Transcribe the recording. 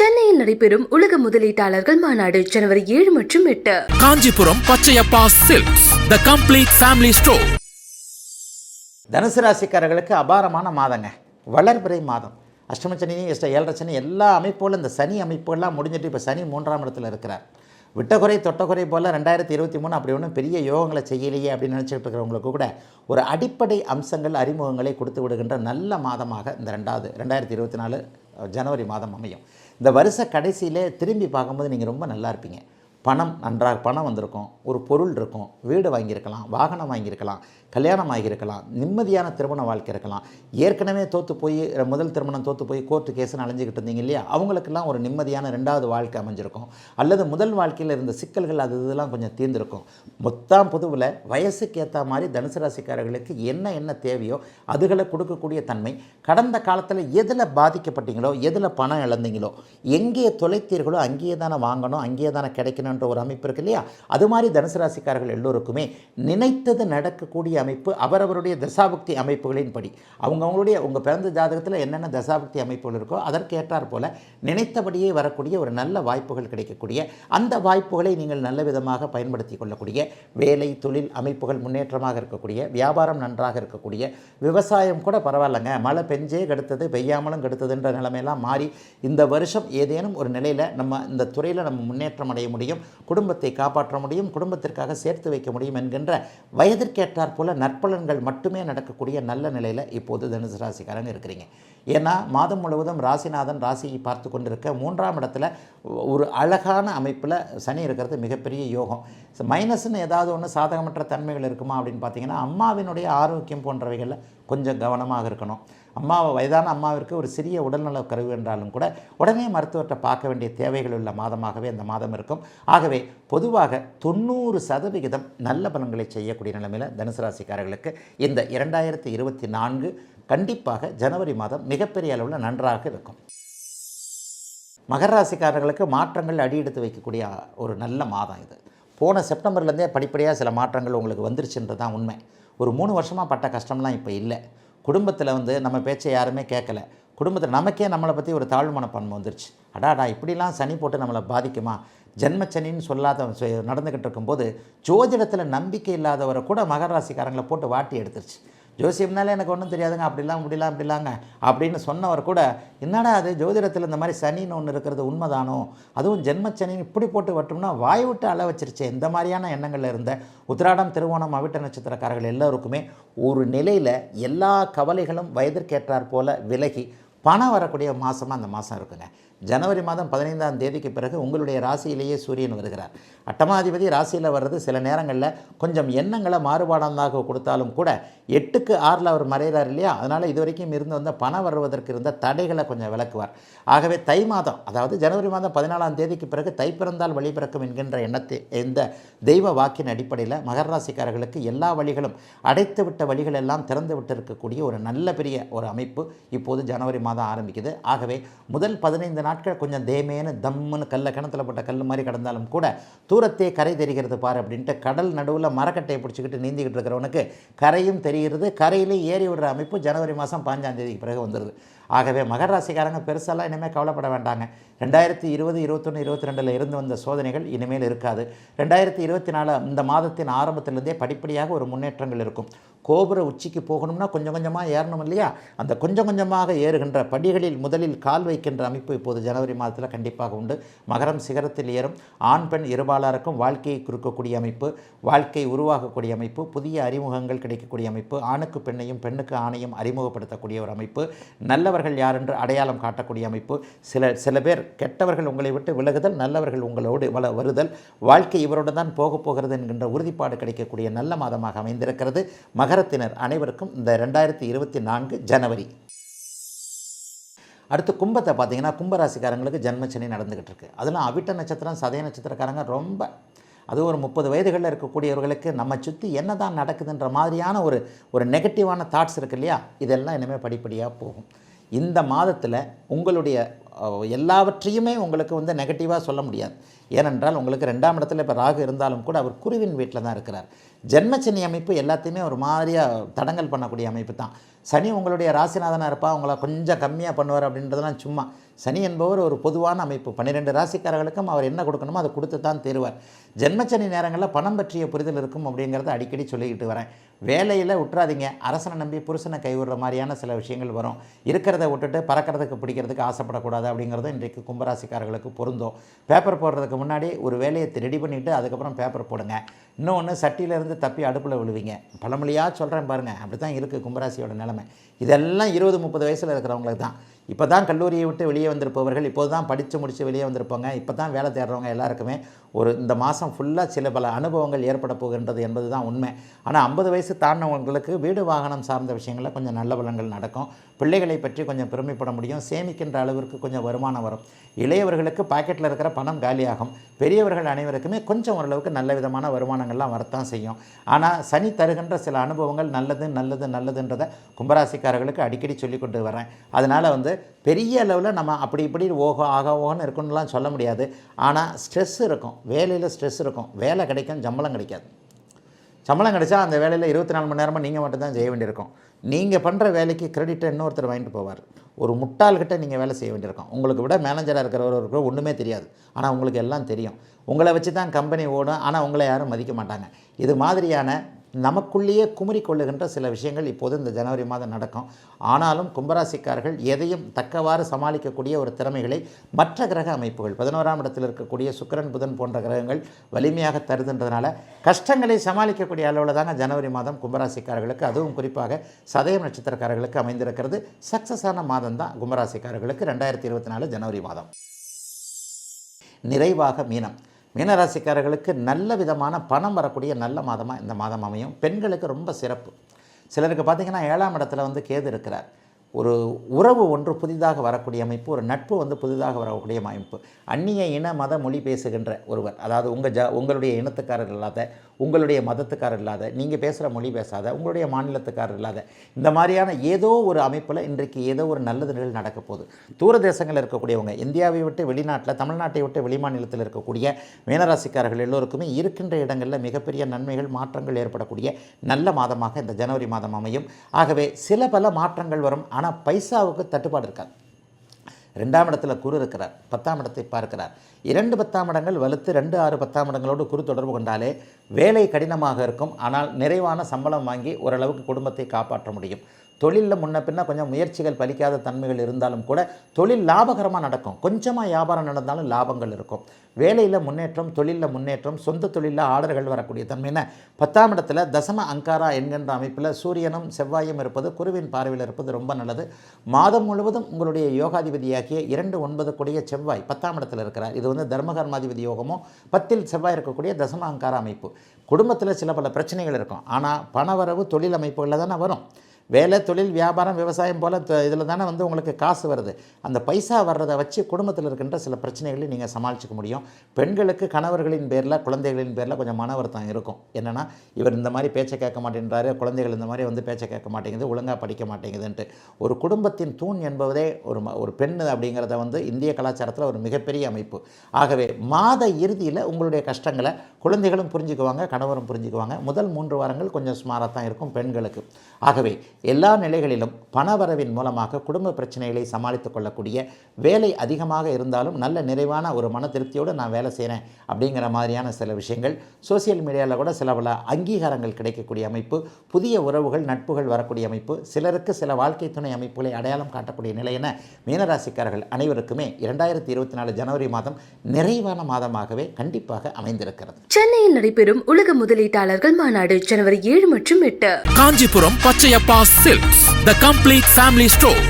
சென்னையில் நடைபெறும் உலக முதலீட்டாளர்கள் மாநாடு ஜனவரி 7 மற்றும் 8. Kanchipuram Pachaiyappa silks the complete family store. தனுசு ராசிக்காரர்களுக்கு அபாரமான மாதங்க. வளர்பிறை மாதம். அஷ்டம சனி, ஏழரை சனி எல்லா அமைப்போல் இந்த சனி அமைப்புகள்லாம் முடிஞ்சிட்டு இப்போ சனி 3ஆம் இடத்துல இருக்கிறார். விட்டக்குறை தொட்டக்குறை போல் 2023 அப்படி ஒன்றும் பெரிய யோகங்களை செய்யலையே அப்படின்னு நினச்சிட்டு இருக்கிறவங்களுக்கு கூட ஒரு அடிப்படை அம்சங்கள் அறிமுகங்களை கொடுத்து விடுகின்ற நல்ல மாதமாக இந்த 2024 ஜனவரி மாதம் அமையும். இந்த வருஷ கடைசியில் திரும்பி பார்க்கும்போது நீங்கள் ரொம்ப நல்லா இருப்பீங்க. பணம் வந்திருக்கும், ஒரு பொருள் இருக்கும், வீடு வாங்கியிருக்கலாம், வாகனம் வாங்கியிருக்கலாம், கல்யாணம் ஆகியிருக்கலாம், நிம்மதியான திருமண வாழ்க்கை இருக்கலாம். ஏற்கனவே முதல் திருமணம் தோற்று போய் கோர்ட்டு கேஸுன்னு அலைஞ்சிக்கிட்டு இருந்தீங்க இல்லையா, அவங்களுக்கெல்லாம் ஒரு நிம்மதியான 2வது வாழ்க்கை அமைஞ்சிருக்கும். அல்லது முதல் வாழ்க்கையில் இருந்த சிக்கல்கள் இதெல்லாம் கொஞ்சம் தீர்ந்திருக்கும். மொத்தம் பொதுவில் வயசுக்கு ஏற்ற மாதிரி தனுசு ராசிக்காரர்களுக்கு என்ன தேவையோ அதுகளை கொடுக்கக்கூடிய தன்மை. கடந்த காலத்தில் எதில் பாதிக்கப்பட்டீங்களோ, எதில் பணம் இழந்தீங்களோ, எங்கே தொலைத்தீர்களோ அங்கேயே தானே வாங்கணும், அங்கேயே தானே கிடைக்கணும் ஒரு அமைப்பு இருக்கு இல்லையா. அது மாதிரி தனுசு ராசிக்காரர்கள் எல்லோருக்குமே நினைத்தது நடக்கக்கூடிய அமைப்பு அவரவருடைய தசாபக்தி அமைப்புகளின் படி அவங்களுடைய உங்கள் பிறந்த ஜாதகத்தில் என்னென்ன தசாபக்தி அமைப்புகள் இருக்கோ அதற்கு ஏற்றார் போல நினைத்தபடியே வரக்கூடிய ஒரு நல்ல வாய்ப்புகள் கிடைக்கக்கூடிய, அந்த வாய்ப்புகளை நீங்கள் நல்ல விதமாக பயன்படுத்தி கொள்ளக்கூடிய, வேலை தொழில் அமைப்புகள் முன்னேற்றமாக இருக்கக்கூடிய, வியாபாரம் நன்றாக இருக்கக்கூடிய, விவசாயம் கூட பரவாயில்லைங்க, மழை பெஞ்சே கெடுத்தது பெய்யாமலும் கெடுத்ததுன்ற நிலைமையெல்லாம் மாறி இந்த வருஷம் ஏதேனும் ஒரு நிலையில் நம்ம இந்த துறையில் நம்ம முன்னேற்றம் அடைய முடியும், குடும்பத்தை காப்பாற்ற முடியும், குடும்பத்திற்காக சேர்த்து வைக்க முடியும் என்கின்ற வயதிற்கேற்றார் போல நற்பலன்கள் மட்டுமே நடக்கக்கூடிய நல்ல நிலையில் இப்போது தனுசு ராசிக்காரங்க இருக்கிறீங்க. ஏன்னா மாதம் முழுவதும் ராசிநாதன் ராசியை பார்த்து கொண்டிருக்க 3ஆம் இடத்துல ஒரு அழகான அமைப்பில் சனி இருக்கிறது மிகப்பெரிய யோகம். மைனஸ்ன்னு ஏதாவது ஒன்று சாதகமற்ற தன்மைகள் இருக்குமா அப்படின்னு பார்த்தீங்கன்னா, அம்மாவினுடைய ஆரோக்கியம் போன்றவைகளில் கொஞ்சம் கவனமாக இருக்கணும். வயதான அம்மாவிற்கு ஒரு சிறிய உடல்நல குறைவு என்றாலும் கூட உடனே மருத்துவத்தை பார்க்க வேண்டிய தேவைகள் உள்ள மாதமாகவே அந்த மாதம் இருக்கும். ஆகவே பொதுவாக 90% நல்ல பலன்களை செய்யக்கூடிய நிலைமையில் தனுசு ராசிக்காரர்களுக்கு இந்த 2024 கண்டிப்பாக ஜனவரி மாதம் மிகப்பெரிய அளவில் நன்றாக இருக்கும். மகர ராசிக்காரர்களுக்கு மாற்றங்கள் அடியெடுத்து வைக்கக்கூடிய ஒரு நல்ல மாதம் இது. போன செப்டம்பர்லேருந்தே படிப்படியாக சில மாற்றங்கள் உங்களுக்கு வந்துருச்சுன்றது தான் உண்மை. ஒரு 3 வருஷமாக பட்ட கஷ்டம்லாம் இப்போ இல்லை. குடும்பத்தில் நம்ம பேச்சை யாருமே கேட்கல. குடும்பத்தில் நமக்கே நம்மளை பற்றி ஒரு தாழ்வு மனப்பான்மை வந்துருச்சு. அடாடா இப்படிலாம் சனி போட்டு நம்மளை பாதிக்குமா, ஜென்மச்சனின்னு சொல்லாத நடந்துக்கிட்டு இருக்கும்போது ஜோதிடத்தில் நம்பிக்கை இல்லாதவரை கூட மகர ராசிக்காரங்களை போட்டு வாட்டி எடுத்துருச்சு. ஜோசியம்னாலே எனக்கு ஒன்றும் தெரியாதுங்க, அப்படிலாங்க அப்படின்னு சொன்னவர் கூட என்னடா அது ஜோதிடத்தில் இந்த மாதிரி சனின்னு ஒன்று இருக்கிறது உண்மைதானோ, அதுவும் ஜென்மச்சனின்னு இப்படி போட்டு வட்டோம்னா வாய் விட்டு அள வச்சிருச்சு. இந்த மாதிரியான எண்ணங்களில் இருந்த உத்திராடம் திருவோணம் அவிட்ட நட்சத்திரக்காரர்கள் எல்லோருக்குமே ஒரு நிலையில் எல்லா கவலைகளும் வயதிற்கேற்றார் போல விலகி பணம் வரக்கூடிய மாதமாக அந்த மாதம் இருக்குங்க. ஜனவரி மாதம் 15ஆம் தேதிக்கு பிறகு உங்களுடைய ராசியிலேயே சூரியன் வருகிறார். அட்டமாதிபதி ராசியில் வர்றது சில நேரங்களில் கொஞ்சம் எண்ணங்களை மாறுபாடாக கொடுத்தாலும் கூட 8க்கு 6 அவர் மறைகிறார் இல்லையா, அதனால் இது வரைக்கும் இருந்து வந்த பணம் வருவதற்கு இருந்த தடைகளை கொஞ்சம் விளக்குவார். ஆகவே தை மாதம், அதாவது ஜனவரி மாதம் 14ஆம் தேதிக்கு பிறகு தை பிறந்தால் வழி பிறக்கும் என்கின்ற எண்ணத்தை இந்த தெய்வ வாக்கின் அடிப்படையில் மகர ராசிக்காரர்களுக்கு எல்லா வழிகளும் அடைத்து விட்ட வழிகள் எல்லாம் திறந்து விட்டு இருக்கக்கூடிய ஒரு நல்ல பெரிய ஒரு அமைப்பு இப்போது ஜனவரி மாதம் ஆரம்பிக்குது. ஆகவே முதல் 15 நாட்கள் கொஞ்சம் தேமேன்னு தம்முன்னு கிணத்துல போட்ட கல் மாதிரி கடந்தாலும் கூட தூரத்தே கரை தெரிகிறது பாரு அப்படின்ட்டு கடல் நடுவில் மரக்கட்டையை பிடிச்சிக்கிட்டு நீந்திக்கிட்டு இருக்கிறவனுக்கு கரையும் தெரிகிறது. கரையிலே ஏறி விடுற அமைப்பு ஜனவரி மாதம் 5ஆம் தேதிக்கு பிறகு வந்துடுது. ஆகவே மகர ராசிக்காரங்க பெருசெல்லாம் இனிமேல் கவலைப்பட வேண்டாங்க. 2020, 21, 22 இருந்து வந்த சோதனைகள் இனிமேல் இருக்காது. 2024 இந்த மாதத்தின் ஆரம்பத்திலிருந்தே படிப்படியாக ஒரு முன்னேற்றங்கள் இருக்கும். கோபுர உச்சிக்கு போகணும்னா கொஞ்சம் கொஞ்சமாக ஏறணும் இல்லையா, அந்த கொஞ்சம் கொஞ்சமாக ஏறுகின்ற படிகளில் முதலில் கால் வைக்கின்ற அமைப்பு இப்போது ஜனவரி மாதத்தில் கண்டிப்பாக உண்டு. மகரம் சிகரத்தில் ஏறும். ஆண் பெண் இருபாலாருக்கும் வாழ்க்கையை குறுக்கக்கூடிய அமைப்பு, வாழ்க்கை உருவாகக்கூடிய அமைப்பு, புதிய அறிமுகங்கள் கிடைக்கக்கூடிய அமைப்பு, ஆணுக்கு பெண்ணையும் பெண்ணுக்கு ஆணையும் அறிமுகப்படுத்தக்கூடிய ஒரு அமைப்பு, நல்லவர்கள் யார் என்று அடையாளம் காட்டக்கூடிய அமைப்பு, சில பேர் கெட்டவர்கள் உங்களை விட்டு விலகுதல், நல்லவர்கள் உங்களோடு வருதல், வாழ்க்கை இவரோடு தான் போகிறது என்கின்ற உறுதிப்பாடு கிடைக்கக்கூடிய நல்ல மாதமாக அமைந்திருக்கிறது. மகரத்தினர் அனைவருக்கும் இந்த 2024 ஜனவரி. அடுத்து கும்பத்தை பார்த்தீங்கன்னா, கும்பராசிக்காரங்களுக்கு ஜென்மச்சனி நடந்துக்கிட்டு இருக்கு. அதெல்லாம் அவிட்ட நட்சத்திரம் சதய நட்சத்திரக்காரங்க ரொம்ப, அது ஒரு 30 வயதுகளில் இருக்கக்கூடியவர்களுக்கு நம்ம சுற்றி என்ன தான் நடக்குதுன்ற மாதிரியான ஒரு நெகட்டிவான தாட்ஸ் இருக்கு இல்லையா, இதெல்லாம் இனிமேல் படிப்படியாக போகும். இந்த மாதத்தில் உங்களுடைய எல்லாவற்றையுமே உங்களுக்கு நெகட்டிவாக சொல்ல முடியாது. ஏனென்றால் உங்களுக்கு 2ஆம் இடத்துல இப்போ ராகு இருந்தாலும் கூட அவர் குருவின் வீட்டில் தான் இருக்கிறார். ஜென்மச்சனி அமைப்பு எல்லாத்தையுமே ஒரு மாதிரியாக தடங்கல் பண்ணக்கூடிய அமைப்பு தான். சனி உங்களுடைய ராசிநாதனாக இருப்பா, உங்களை கொஞ்சம் கம்மியாக பண்ணுவார் அப்படின்றதெல்லாம் சும்மா. சனி என்பவர் ஒரு பொதுவான அமைப்பு. 12 ராசிக்காரர்களுக்கும் அவர் என்ன கொடுக்கணுமோ அதை கொடுத்து தான் தருவார். ஜென்மச்சனி நேரங்களில் பணம் பற்றிய புரிதல் இருக்கும் அப்படிங்கிறத அடிக்கடி சொல்லிக்கிட்டு வரேன். வேலையில் விட்டுறாதீங்க. அரசனை நம்பி புருஷனை கைவிடுற மாதிரியான சில விஷயங்கள் வரும். இருக்கிறத விட்டுட்டு பறக்கிறதுக்கு பிடிக்கிறதுக்கு ஆசைப்படக்கூடாது அப்படிங்கிறது இன்றைக்கு கும்பராசிக்காரர்களுக்கு பொருந்தும். பேப்பர் போடுறதுக்கு முன்னாடி ஒரு வேலையை ரெடி பண்ணிவிட்டு அதுக்கப்புறம் பேப்பர் போடுங்க. இன்னொன்று, சட்டியிலேருந்து தப்பி அடுப்பில் விழுவீங்க. பழமொழியாக சொல்கிறேன் பாருங்கள், அப்படி தான் இருக்குது கும்பராசியோட நிலைமை. இதெல்லாம் 20-30 வயசில் இருக்கிறவங்களுக்கு தான். இப்போ தான் கல்லூரியை விட்டு வெளியே வந்திருப்பவர்கள், இப்போது தான் படித்து முடித்து வெளியே வந்திருப்பாங்க, இப்போ தான் வேலை தேடுறவங்க எல்லாருக்குமே இந்த மாதம் ஃபுல்லாக சில பல அனுபவங்கள் ஏற்பட போகின்றது என்பது தான் உண்மை. ஆனால் 50 வயசு தாண்டினவங்களுக்கு வீடு வாகனம் சார்ந்த விஷயங்களில் கொஞ்சம் நல்ல பலன்கள் நடக்கும். பிள்ளைகளை பற்றி கொஞ்சம் பெருமைப்பட முடியும். சேமிக்கின்ற அளவிற்கு கொஞ்சம் வருமானம் வரும். இளையவர்களுக்கு பாக்கெட்டில் இருக்கிற பணம் காலியாகும். பெரியவர்கள் அனைவருக்குமே கொஞ்சம் ஓரளவுக்கு நல்ல விதமான வருமானங்கள்லாம் வரத்தான் செய்யும். ஆனால் சனி தருகின்ற சில அனுபவங்கள் நல்லதுன்றதை கும்பராசிக்காரர்களுக்கு அடிக்கடி சொல்லிக் கொண்டு வரேன். அதனால் பெரிய அளவில் நம்ம அப்படி இப்படி ஓகோன்னு இருக்குன்னுலாம் சொல்ல முடியாது. ஆனால் ஸ்ட்ரெஸ் இருக்கும், வேலையில் ஸ்ட்ரெஸ் இருக்கும். வேலை கிடைக்கும், சம்பளம் கிடைக்காது. சம்பளம் கிடைச்சா அந்த வேலையில் 24 மணி நேரமாக நீங்கள் மட்டும்தான் செய்ய வேண்டியிருக்கும். நீங்கள் பண்ணுற வேலைக்கு கிரெடிட்டை இன்னொருத்தர் வாங்கிட்டு போவார். ஒரு முட்டாள்கிட்ட நீங்கள் வேலை செய்ய வேண்டியிருக்கும். உங்களுக்கு விட மேனேஜராக இருக்கிறவருக்கு ஒன்றுமே தெரியாது, ஆனால் உங்களுக்கு எல்லாம் தெரியும். உங்களை வச்சு தான் கம்பெனி ஓடும், ஆனால் உங்களை யாரும் மதிக்க மாட்டாங்க. இது மாதிரியான நமக்குள்ளேயே குமரி கொள்ளுகின்ற சில விஷயங்கள் இப்போது இந்த ஜனவரி மாதம் நடக்கும். ஆனாலும் கும்பராசிக்காரர்கள் எதையும் தக்கவாறு சமாளிக்கக்கூடிய ஒரு திறமைகளை மற்ற கிரக அமைப்புகள் 11ஆம் இடத்தில் இருக்கக்கூடிய சுக்கிரன், புதன் போன்ற கிரகங்கள் வலிமையாக தருதுன்றதுனால கஷ்டங்களை சமாளிக்கக்கூடிய அளவில் தாங்க ஜனவரி மாதம் கும்பராசிக்காரர்களுக்கு, அதுவும் குறிப்பாக சதயம் நட்சத்திரக்காரர்களுக்கு அமைந்திருக்கிறது. சக்ஸஸான மாதம் தான் கும்பராசிக்காரர்களுக்கு 2024 ஜனவரி மாதம். நிறைவாக மீனராசிக்காரர்களுக்கு நல்ல விதமான பணம் வரக்கூடிய நல்ல மாதமாக இந்த மாதம் அமையும். பெண்களுக்கு ரொம்ப சிறப்பு. சிலருக்கு பார்த்திங்கன்னா 7ஆம் இடத்துல கேது இருக்கிறார். ஒரு உறவு ஒன்று புதிதாக வரக்கூடிய அமைப்பு, ஒரு நட்பு புதிதாக வரக்கூடிய அமைப்பு. அந்நிய இன மத மொழி பேசுகின்ற ஒருவர், அதாவது உங்களுடைய இனத்துக்காரர் இல்லாத, உங்களுடைய மதத்துக்காரர் இல்லாத, நீங்கள் பேசுகிற மொழி பேசாத, உங்களுடைய மாநிலத்துக்காரர் இல்லாத, இந்த மாதிரியான ஏதோ ஒரு அமைப்பில் இன்றைக்கு ஏதோ ஒரு நல்லது நிகழ்வு நடக்க போகுது. தூரதேசங்களில் இருக்கக்கூடியவங்க, இந்தியாவை விட்டு வெளிநாட்டில், தமிழ்நாட்டை விட்டு வெளிமாநிலத்தில் இருக்கக்கூடிய மீனராசிக்காரர்கள் எல்லோருக்குமே இருக்கின்ற இடங்களில் மிகப்பெரிய நன்மைகள், மாற்றங்கள் ஏற்படக்கூடிய நல்ல மாதமாக இந்த ஜனவரி மாதம் அமையும். ஆகவே சில பல மாற்றங்கள் வரும். ஆனால் பைசாவுக்கு தட்டுப்பாடு இருக்காது. 2ஆம் இடத்துல குரு இருக்கிறார், 10ஆம் இடத்தை பார்க்கிறார். 2 10ஆம் இடங்கள் வலுத்து 2 6 10ஆம் இடங்களோடு குரு தொடர்பு கொண்டாலே வேலை கடினமாக இருக்கும். ஆனால் நிறைவான சம்பளம் வாங்கி ஓரளவுக்கு குடும்பத்தை காப்பாற்ற முடியும். தொழிலில் முன்ன பின்ன கொஞ்சம் முயற்சிகள் பலிக்காத தன்மைகள் இருந்தாலும் கூட தொழில் லாபகரமாக நடக்கும். கொஞ்சமாக வியாபாரம் நடந்தாலும் லாபங்கள் இருக்கும். வேலையில் முன்னேற்றம், தொழிலில் முன்னேற்றம், சொந்த தொழிலில் ஆர்டர்கள் வரக்கூடிய தன்மைன்னு 10ஆம் இடத்துல தசம அங்காரா என்கின்ற அமைப்பில் சூரியனும் செவ்வாயும் இருப்பது, குருவின் பார்வையில் இருப்பது ரொம்ப நல்லது. மாதம் முழுவதும் உங்களுடைய யோகாதிபதியாகிய 2-9 கூடிய செவ்வாய் 10ஆம் இடத்தில் இருக்கிறார். இது தர்மகர்மாதிபதி யோகமோ 10இல் செவ்வாய் இருக்கக்கூடிய தசம அங்கார அமைப்பு. குடும்பத்தில் சில பல பிரச்சனைகள் இருக்கும். ஆனால் பணவரவு தொழில் அமைப்புகளில் தானே வரும். வேலை, தொழில், வியாபாரம், விவசாயம் போல் இதில் தானே உங்களுக்கு காசு வருது. அந்த பைசா வர்றதை வச்சு குடும்பத்தில் இருக்கின்ற சில பிரச்சனைகளை நீங்கள் சமாளிச்சிக்க முடியும். பெண்களுக்கு கணவர்களின் பேரில், குழந்தைகளின் பேரில் கொஞ்சம் மன வருத்தம் இருக்கும். என்னென்னா, இவர் இந்த மாதிரி பேச்சை கேட்க மாட்டேன்றாரு, குழந்தைகள் இந்த மாதிரி பேச்சை கேட்க மாட்டேங்குது, ஒழுங்காக படிக்க மாட்டேங்குதுன்ட்டு. ஒரு குடும்பத்தின் தூண் என்பதே ஒரு பெண் அப்படிங்கிறத இந்திய கலாச்சாரத்தில் ஒரு மிகப்பெரிய அமைப்பு. ஆகவே மாத இறுதியில் உங்களுடைய கஷ்டங்களை குழந்தைகளும் புரிஞ்சுக்குவாங்க, கணவரும் புரிஞ்சுக்குவாங்க. முதல் 3 வாரங்கள் கொஞ்சம் சுமாராக தான் இருக்கும் பெண்களுக்கு. ஆகவே எல்லா நிலைகளிலும் பணவரவின் மூலமாக குடும்ப பிரச்சனைகளை சமாளித்துக் கொள்ளக்கூடிய, வேலை அதிகமாக இருந்தாலும் நல்ல நிறைவான ஒரு மன திருப்தியோடு நான் வேலை செய்கிறேன் அப்படிங்கிற மாதிரியான சில விஷயங்கள், சோசியல் மீடியாவில் கூட சில பல அங்கீகாரங்கள் கிடைக்கக்கூடிய அமைப்பு, புதிய உறவுகள், நட்புகள் வரக்கூடிய அமைப்பு, சிலருக்கு சில வாழ்க்கை துணை அமைப்புகளை அடையாளம் காட்டக்கூடிய நிலை என மீனராசிக்காரர்கள் அனைவருக்குமே 2024 ஜனவரி மாதம் நிறைவான மாதமாகவே கண்டிப்பாக அமைந்திருக்கிறது. சென்னையில் நடைபெறும் உலக முதலீட்டாளர்கள் மாநாடு ஜனவரி 7 மற்றும் 8. Kanchipuram Pachaiyappa silks, the complete family store.